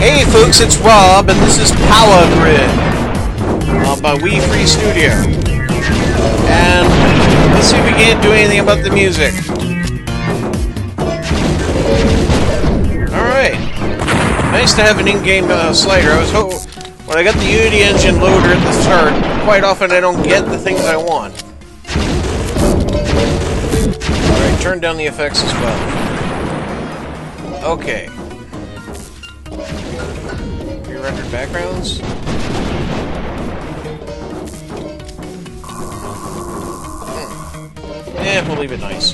Hey folks, it's Rob, and this is Powargrid by We Free Studio. And let's see if we can't do anything about the music. Alright. Nice to have an in-game slider. I was when I got the Unity engine loader at the start, quite often I don't get the things I want. Alright, turn down the effects as well. Okay. Pre-rendered backgrounds. Yeah, we'll leave it nice.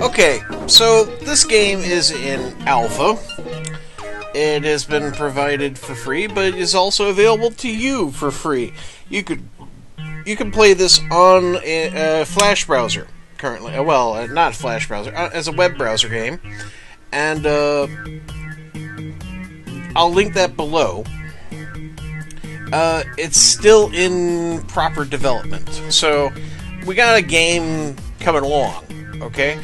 Okay, so this game is in alpha. It has been provided for free, but it is also available to you for free. You can play this on a Flash browser currently. Well, not Flash browser, as a web browser game, and I'll link that below. It's still in proper development, so we got a game coming along. Okay,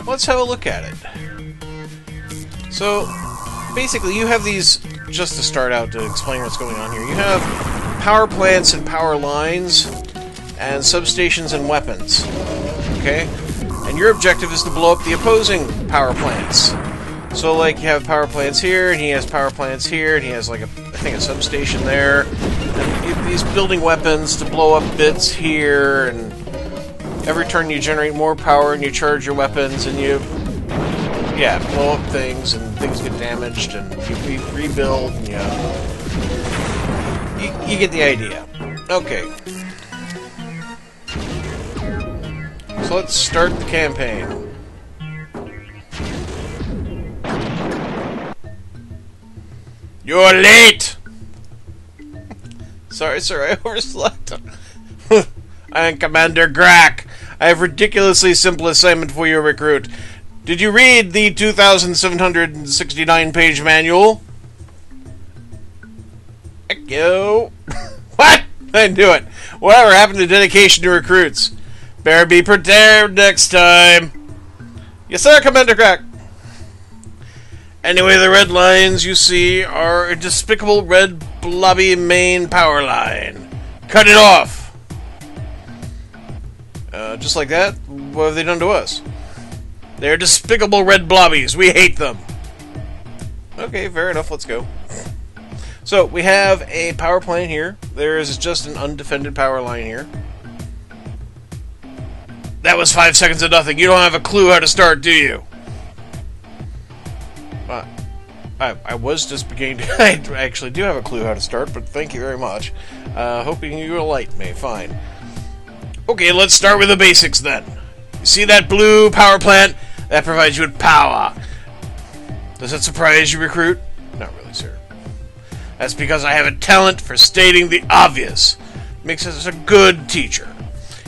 let's have a look at it. So basically, you have these. Just to start out to explain what's going on here, you have power plants and power lines, and substations and weapons. Okay? And your objective is to blow up the opposing power plants. So, like, you have power plants here, and he has power plants here, and he has, like, I think a substation there. And he's building weapons to blow up bits here, and every turn you generate more power, and you charge your weapons, and you, blow up things, and things get damaged, and you rebuild, and you get the idea. Okay. So let's start the campaign. You're late! Sorry, sir, I overslept. I am Commander Grack. I have ridiculously simple assignment for you, recruit. Did you read the 2,769-page manual? Heck yo. What? I knew it. Whatever happened to dedication to recruits? Better be prepared next time. Yes, sir, Commander Crack. Anyway, the red lines you see are a despicable red blobby main power line. Cut it off. Just like that? What have they done to us? They're despicable red blobbies. We hate them. Okay, fair enough. Let's go. So, we have a power plant here. There is just an undefended power line here. That was 5 seconds of nothing. You don't have a clue how to start, do you? I was just beginning to... I actually do have a clue how to start, but thank you very much. Hoping you enlighten me. Fine. Okay, let's start with the basics then. You see that blue power plant? That provides you with power. Does that surprise you, recruit? Not really, sir. That's because I have a talent for stating the obvious. Makes us a good teacher.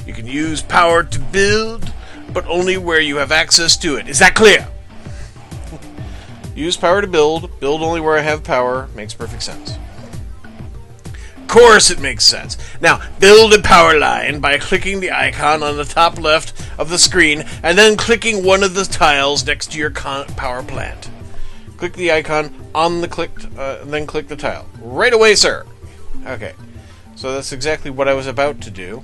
You can use power to build, but only where you have access to it. Is that clear? Use power to build only where I have power. Makes perfect sense. Of course it makes sense. Now, build a power line by clicking the icon on the top left of the screen, and then clicking one of the tiles next to your power plant. Click the icon on the clicked, and then click the tile. Right away, sir! Okay. So that's exactly what I was about to do.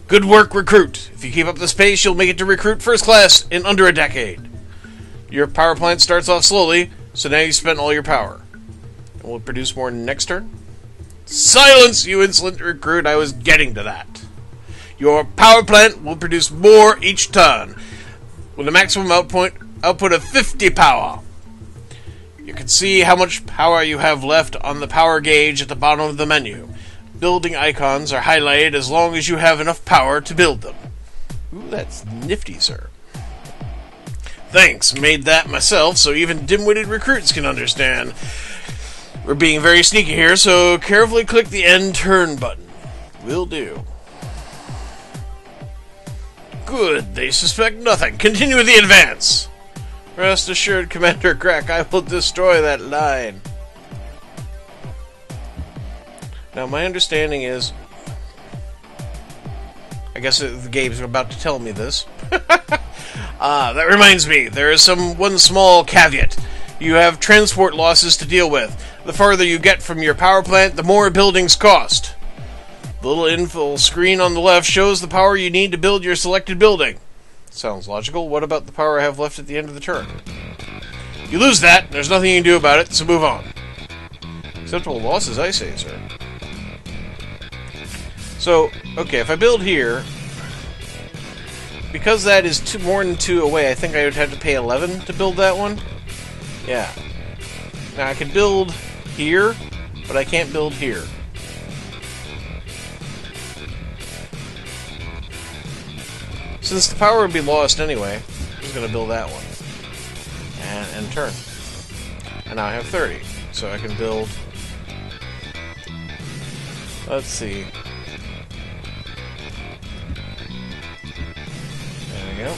Good work, recruit. If you keep up this pace, you'll make it to recruit first class in under a decade. Your power plant starts off slowly, so now you spent all your power. And will it produce more next turn? Silence, you insolent recruit. I was getting to that. Your power plant will produce more each turn, with a maximum output of 50 power. You can see how much power you have left on the power gauge at the bottom of the menu. Building icons are highlighted as long as you have enough power to build them. Ooh, that's nifty, sir. Thanks, made that myself so even dim-witted recruits can understand. We're being very sneaky here, so carefully click the end turn button. Will do. Good, they suspect nothing. Continue the advance. Rest assured, Commander Crack, I will destroy that line. Now, my understanding is I guess the game's about to tell me this. That reminds me, there is one small caveat. You have transport losses to deal with. The farther you get from your power plant, the more buildings cost. The little info screen on the left shows the power you need to build your selected building. Sounds logical. What about the power I have left at the end of the turn? You lose that, there's nothing you can do about it, so move on. Acceptable losses, I say, sir. So, okay, if I build here, because that is more than 2 away, I think I would have to pay 11 to build that one. Yeah. Now I could build here, but I can't build here. Since the power would be lost anyway, I'm just going to build that one. And turn. And now I have 30. So I can build... Let's see. There we go.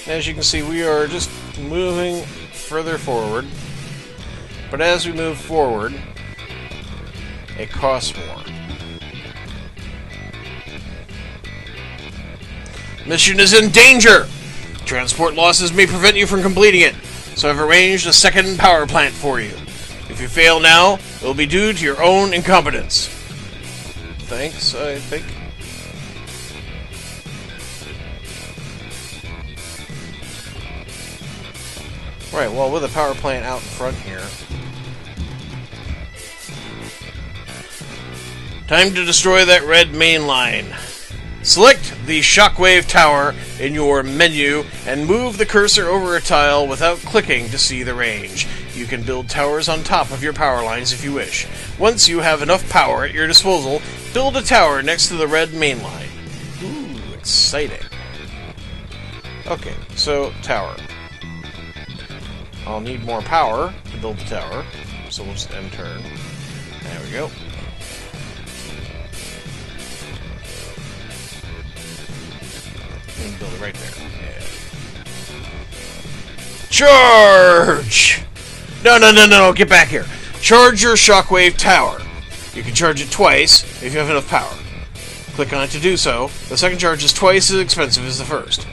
As you can see, we are just moving further forward. But as we move forward, it costs more. Mission is in danger! Transport losses may prevent you from completing it, so I've arranged a second power plant for you. If you fail now, it will be due to your own incompetence. Thanks, I think. Right, well, with a power plant out in front here. Time to destroy that red main line. Select the shockwave tower in your menu and move the cursor over a tile without clicking to see the range. You can build towers on top of your power lines if you wish. Once you have enough power at your disposal, build a tower next to the red main line. Ooh, exciting. Okay, so tower. I'll need more power to build the tower, so we'll just end turn. There we go. And build it right there. Yeah. Charge! No, get back here. Charge your shockwave tower. You can charge it twice if you have enough power. Click on it to do so. The second charge is twice as expensive as the first.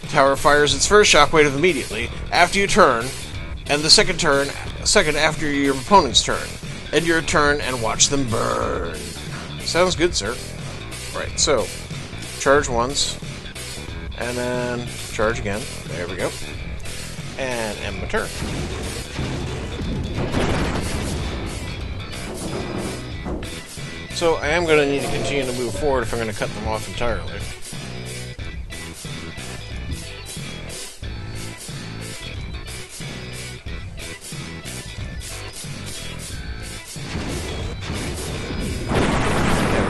The tower fires its first shockwave immediately after you turn, and the second after your opponent's turn. End your turn and watch them burn. Sounds good, sir. Right, so charge once, and then charge again. There we go. And end my turn. So I am going to need to continue to move forward if I'm going to cut them off entirely.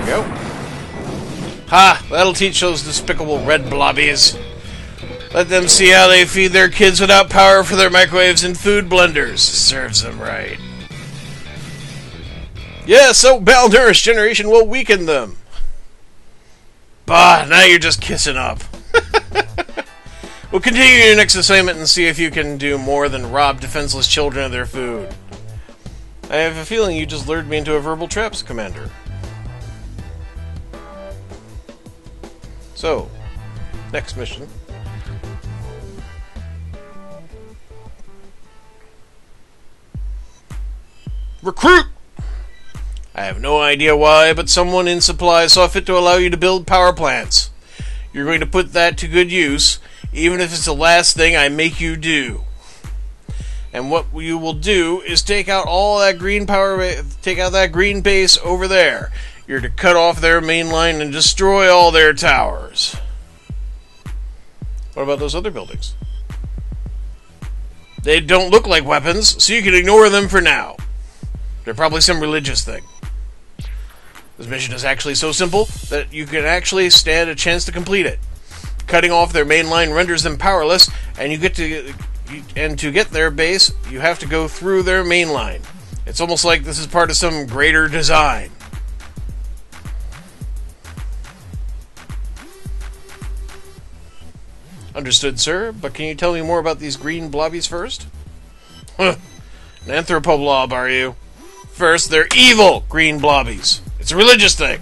Go. Ha! That'll teach those despicable red blobbies. Let them see how they feed their kids without power for their microwaves and food blenders. Serves them right. Yeah, so malnourished generation will weaken them. Bah, now you're just kissing up. We'll continue your next assignment and see if you can do more than rob defenseless children of their food. I have a feeling you just lured me into a verbal traps, Commander. So, next mission. Recruit! I have no idea why, but someone in supply saw fit to allow you to build power plants. You're going to put that to good use, even if it's the last thing I make you do. And what you will do is take out all that green take out that green base over there. You're to cut off their main line and destroy all their towers. What about those other buildings? They don't look like weapons, so you can ignore them for now. They're probably some religious thing. This mission is actually so simple that you can actually stand a chance to complete it. Cutting off their main line renders them powerless, and to get their base, you have to go through their main line. It's almost like this is part of some greater design. Understood, sir, but can you tell me more about these green blobbies first? An anthropoblob, are you? First, they're evil green blobbies. It's a religious thing.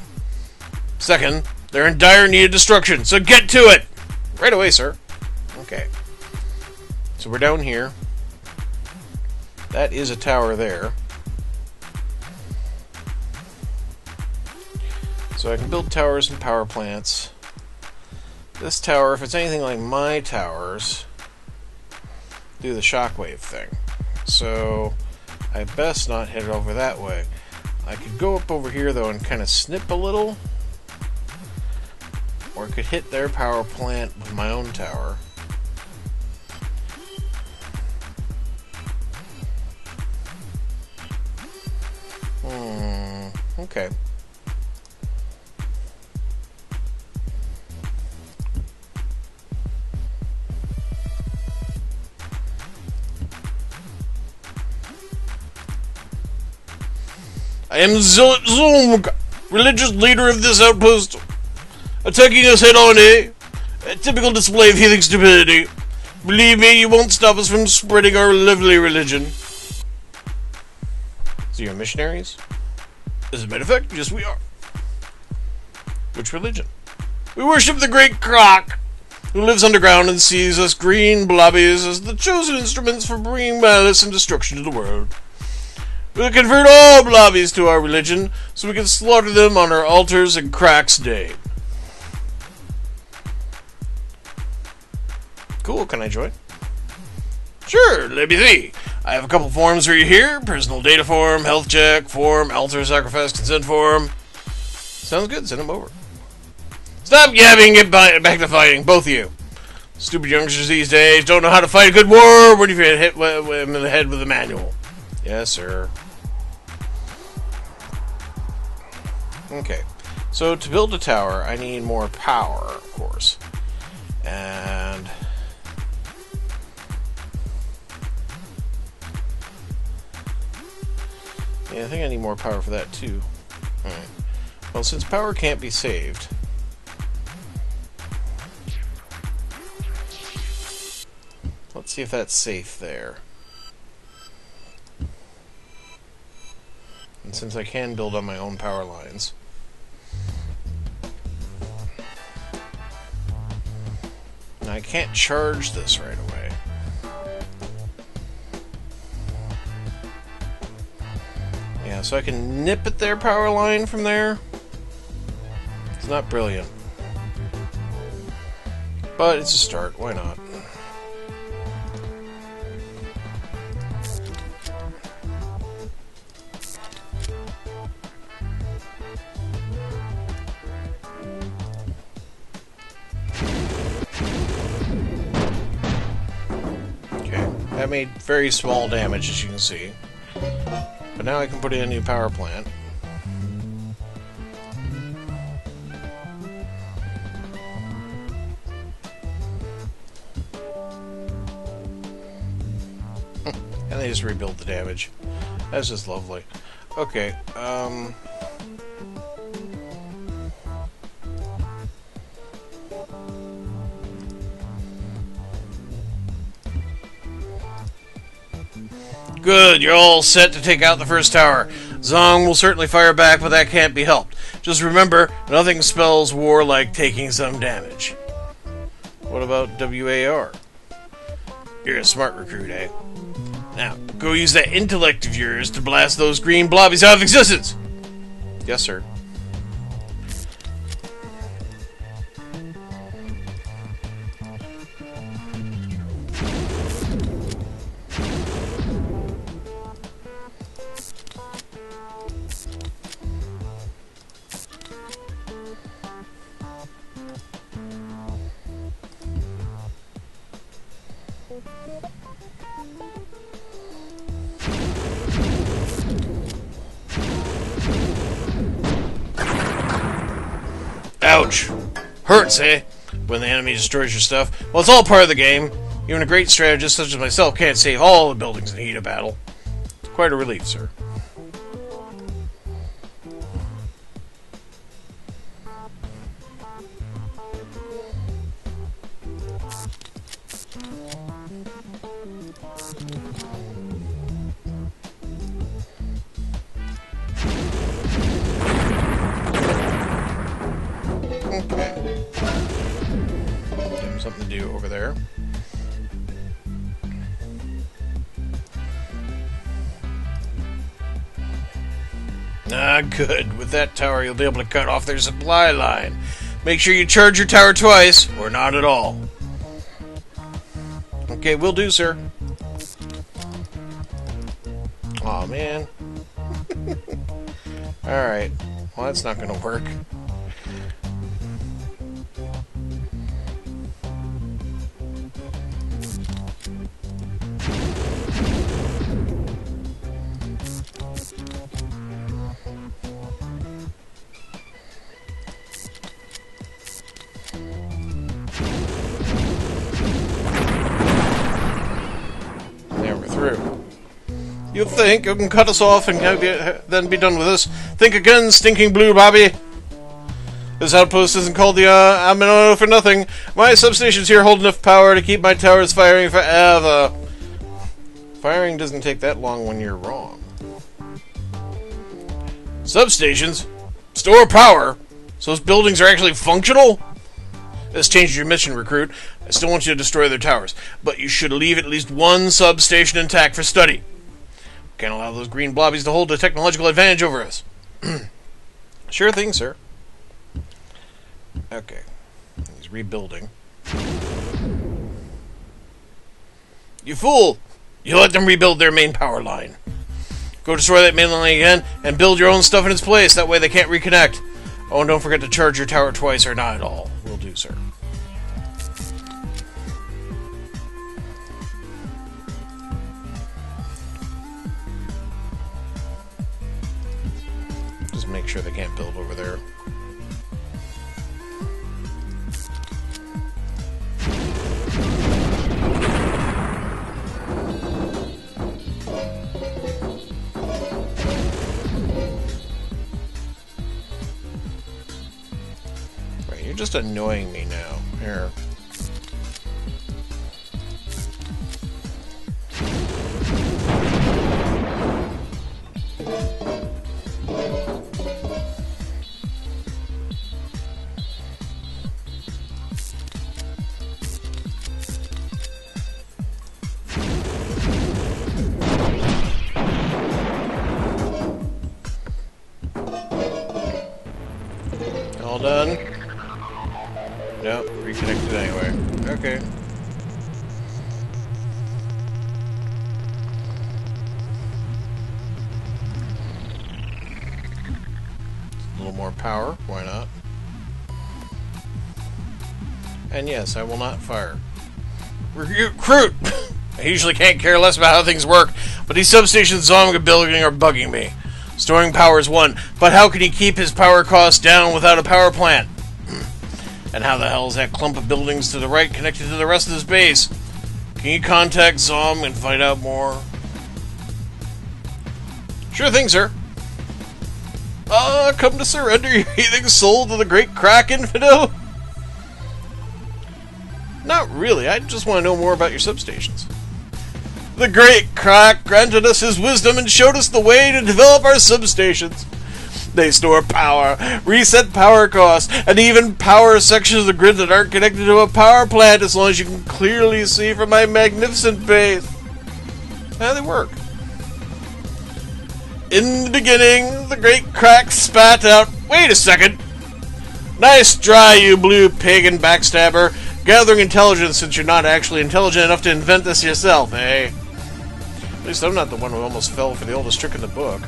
Second, they're in dire need of destruction, so get to it! Right away, sir. Okay. So we're down here. That is a tower there. So I can build towers and power plants. This tower, if it's anything like my towers, do the shockwave thing. So I best not head over that way. I could go up over here though and kind of snip a little. Or I could hit their power plant with my own tower. Okay. I am Zulm, religious leader of this outpost. Attacking us head-on, eh? A typical display of heathen stupidity. Believe me, you won't stop us from spreading our lovely religion. So you're missionaries? As a matter of fact, yes we are. Which religion? We worship the great Croc, who lives underground and sees us green blobbies as the chosen instruments for bringing malice and destruction to the world. We'll convert all blobbies to our religion, so we can slaughter them on our altars in Crac's name. Cool, can I join? Sure, let me see. I have a couple forms for you here. Personal data form, health check form, altar sacrifice consent form. Sounds good, send them over. Stop yapping, get back to fighting, both of you. Stupid youngsters these days don't know how to fight a good war. What if you get hit in the head with a manual? Yes, sir. Okay, so to build a tower, I need more power, of course. And yeah, I think I need more power for that too. Alright. Well, since power can't be saved, let's see if that's safe there. And since I can build on my own power lines, now I can't charge this right away. Yeah, so I can nip at their power line from there. It's not brilliant, but it's a start. Why not? That made very small damage, as you can see. But now I can put in a new power plant. And they just rebuild the damage. That's just lovely. Okay, good, you're all set to take out the first tower. Zong will certainly fire back, but that can't be helped. Just remember, nothing spells war like taking some damage. What about WAR? You're a smart recruit, eh? Now, go use that intellect of yours to blast those green blobbies out of existence! Yes, sir. Ouch! Hurts, eh? When the enemy destroys your stuff. Well, it's all part of the game. Even a great strategist such as myself can't save all the buildings in the heat of battle. It's quite a relief, sir. Give him something to do over there. Ah, good. With that tower, you'll be able to cut off their supply line. Make sure you charge your tower twice, or not at all. Okay, will do, sir. Aw, man. Alright. Well, that's not gonna work. You think you can cut us off and then be done with us? Think again, stinking blue Bobby. This outpost isn't called the Amino for nothing. My substations here hold enough power to keep my towers firing forever. Firing doesn't take that long when you're wrong. Substations? Store power? So those buildings are actually functional? This changes your mission, recruit. I still want you to destroy their towers, but you should leave at least one substation intact for study. Can't allow those green blobbies to hold a technological advantage over us. Sure thing, sir. Okay. He's rebuilding. You fool! You let them rebuild their main power line. Go destroy that main line again and build your own stuff in its place. That way they can't reconnect. Oh, and don't forget to charge your tower twice or not at all. Will do, sir. Just make sure they can't build over there. Right, you're just annoying me now. Here. All done? Nope, reconnected anyway. Okay. A little more power, why not? And yes, I will not fire. Recruit! I usually can't care less about how things work, but these substations Zombie building are bugging me. Storing power is one, but how can he keep his power costs down without a power plant? And how the hell is that clump of buildings to the right connected to the rest of this base? Can you contact Zom and find out more? Sure thing, sir. Come to surrender your heathing soul to the great crack infidel? Not really, I just want to know more about your substations. The great crack granted us his wisdom and showed us the way to develop our substations. They store power, reset power costs, and even power sections of the grid that aren't connected to a power plant, as long as you can clearly see from my magnificent base. How they work. In the beginning, the great crack spat out... Wait a second! Nice try, you blue pig and backstabber. Gathering intelligence since you're not actually intelligent enough to invent this yourself, eh? At least I'm not the one who almost fell for the oldest trick in the book.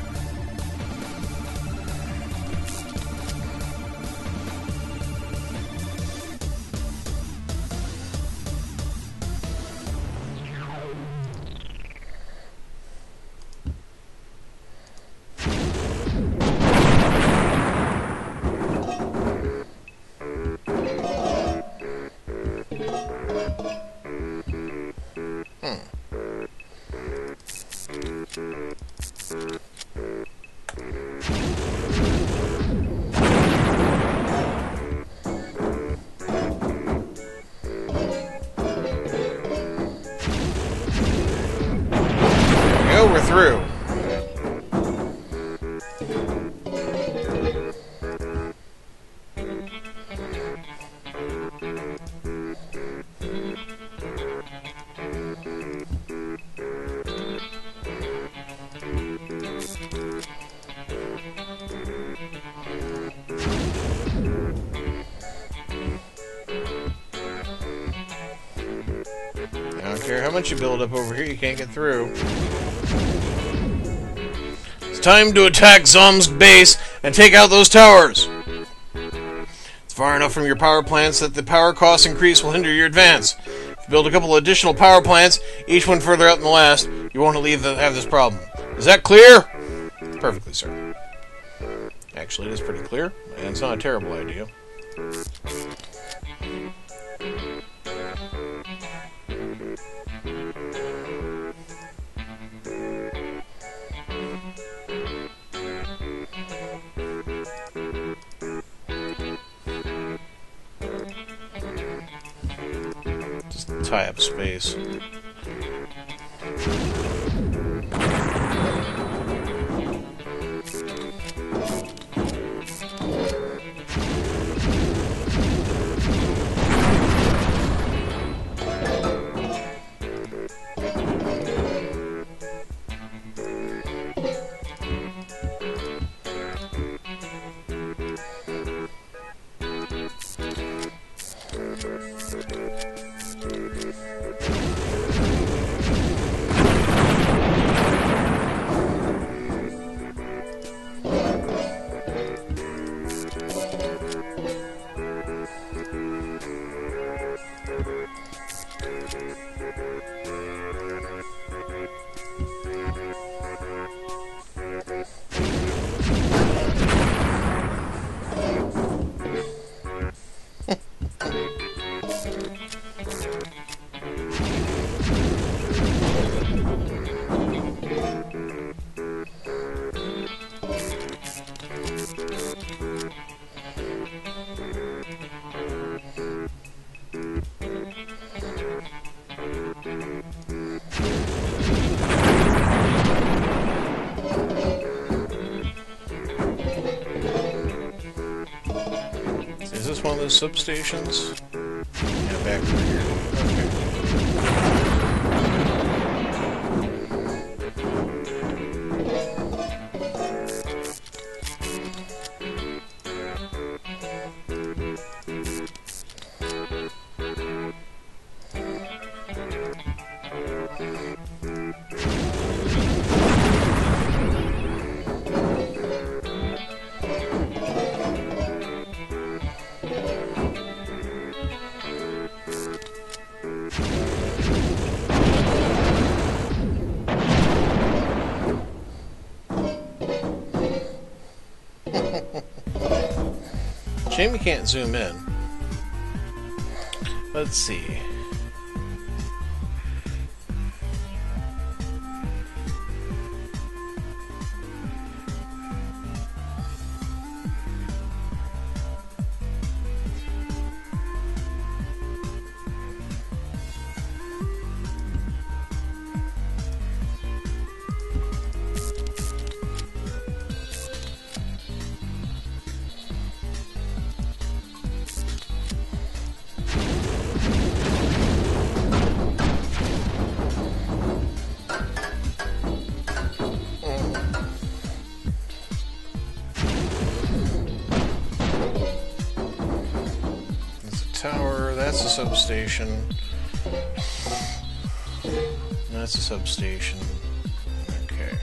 We're through. matter how much you build up over here, you can't get through. It's time to attack Zom's base and take out those towers. It's far enough from your power plants that the power cost increase will hinder your advance. If you build a couple additional power plants, each one further out than the last, you won't have this problem. Is that clear? Perfectly, sir. Actually, it is pretty clear, and it's not a terrible idea. Just tie up space. Is this one of those substations? Yeah, back over here. Shame you can't zoom in. Let's see. Tower, that's a substation. That's a substation. Okay.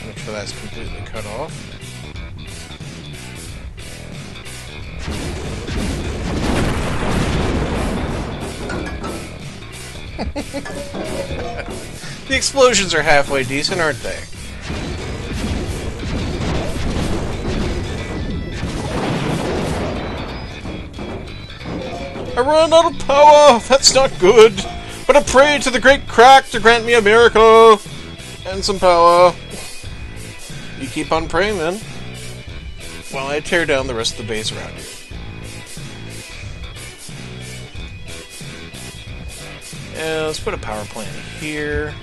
Make sure that's completely cut off. The explosions are halfway decent, aren't they? I run out of power! That's not good! But I pray to the great crack to grant me a miracle! And some power. You keep on praying then, while I tear down the rest of the base around you. And let's put a power plant here.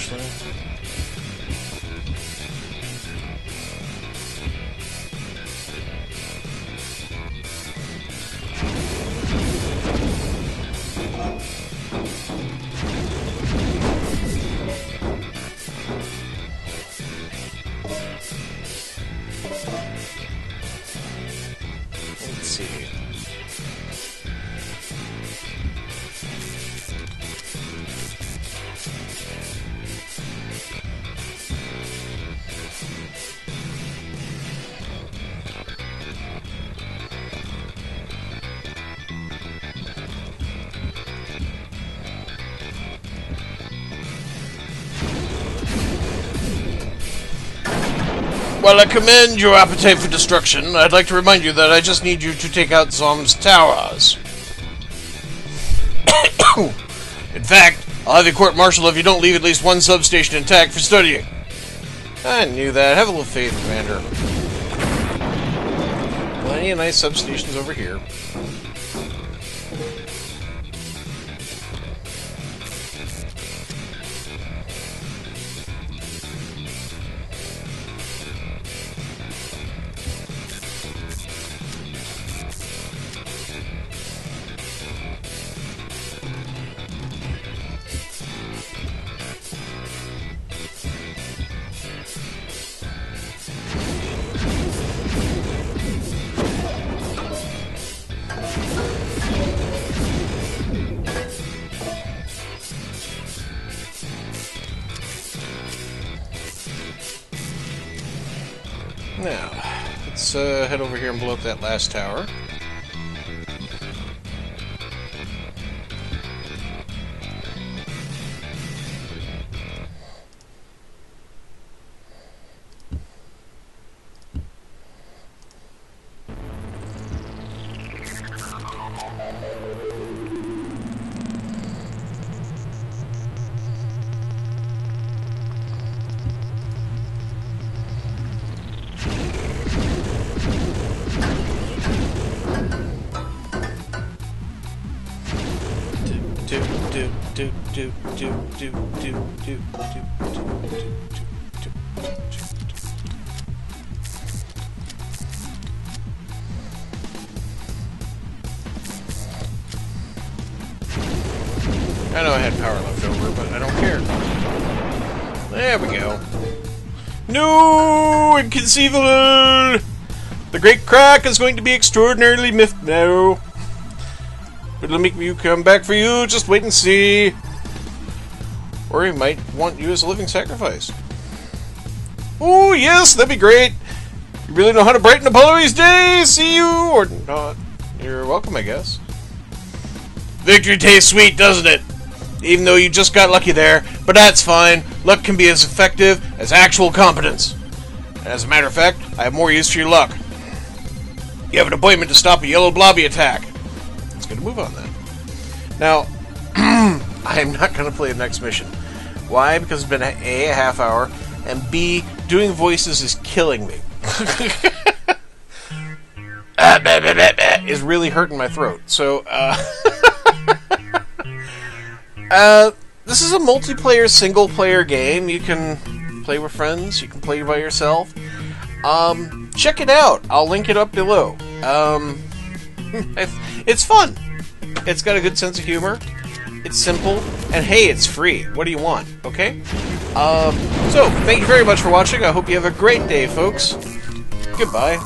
actually. Let's see. While I commend your appetite for destruction, I'd like to remind you that I just need you to take out Zom's towers. In fact, I'll have you court-martialed if you don't leave at least one substation intact for studying. I knew that. Have a little faith, Commander. Plenty of nice substations over here. Now, let's head over here and blow up that last tower. I know I had power left over, but I don't care. There we go. No! Inconceivable! The Great Crack is going to be extraordinarily miffed now. But it'll make you come back for you, just wait and see. Or he might want you as a living sacrifice. Oh, yes, that'd be great. You really know how to brighten Apollo's day, see you, or not. You're welcome, I guess. Victory tastes sweet, doesn't it? Even though you just got lucky there, but that's fine. Luck can be as effective as actual competence. And as a matter of fact, I have more use for your luck. You have an appointment to stop a yellow blobby attack. Let's get a move on that. Now, I am not going to play the next mission. Why? Because it's been A, a half hour, and B, doing voices is killing me. Is really hurting my throat. So, this is a multiplayer, single-player game. You can play with friends. You can play by yourself. Check it out. I'll link it up below. It's fun. It's got a good sense of humor. It's simple. And hey, it's free. What do you want? Okay? So, thank you very much for watching. I hope you have a great day, folks. Goodbye.